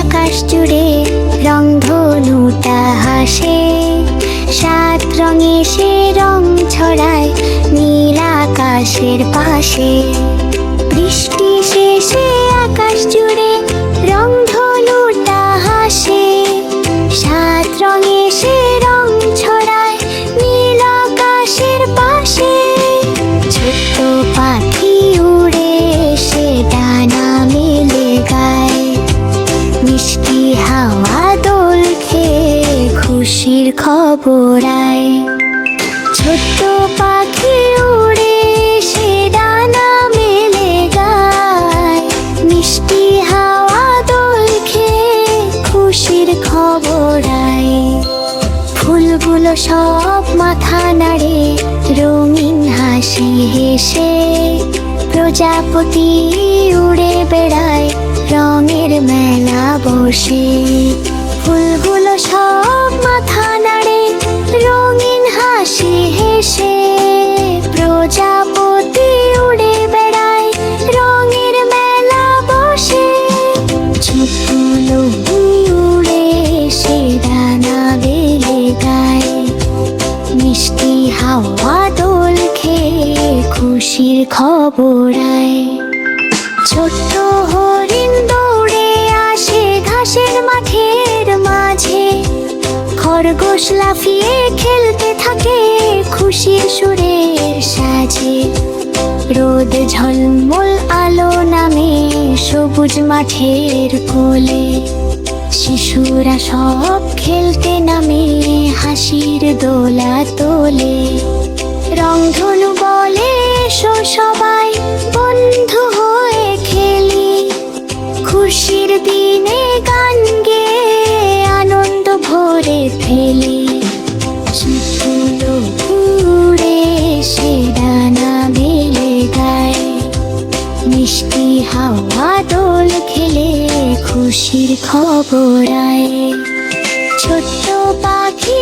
আকাশ জুড়ে রংধনুটা হাসে, সাত রঙে সে রং ছড়ায় নীল আকাশের পাশে। বৃষ্টি শেষে আকাশ জুড়ে রংধনুটা হাসে, সাত রঙে সে রং ছড়ায় নীল আকাশের পাশে। ছোট্ট পাখি উড়ে এসে ডানা মেলে গায়, মিষ্টি হাওয়া দোল খেয়ে খুশির খবর আয়। ছোট্ট পাখি উড়ে এসে ডানা মেলে গায়, মিষ্টি হাওয়া দোল খেয়ে খুশির খবর আয়। ফুলগুলো সব মাথা নাড়ে রঙিন হাসি হেসে, প্রজাপতি উড়ে বেড়ায় রঙের মেলা বসে। ফুলগুলো সব মাথা নাড়ে রঙিন হাসি হেসে, প্রজাপতি উড়ে বেড়ায় রঙের মেলা বসে। ছোট্ট উড়ে এসে ডানা বেলে গায়, মিষ্টি হাওয়া দোল খেয়ে খুশির খবর আয়। ছোট্ট হরিণ দৌড়ে আসে ঘাসের মাঠের মাঝে, খরগোশ লাফিয়ে খেলতে থাকে খুশির সুরের সাজে। রোদ ঝলমল আলো নামে সবুজ মাঠের কোলে, শিশুরা সব খেলতে নামে হাসির দোলা তোলে। রংধনু বলে এসো সবাই বন্ধু হয়ে খেলি, খুশির দিনে গান গেয়ে আনন্দ ভরে ফেলি। ছোট্ট উড়ে এসে ডানা মেলে গায়, মিষ্টি হাওয়া দোল খেলে খুশির খবর আয়। ছোট্ট পাখি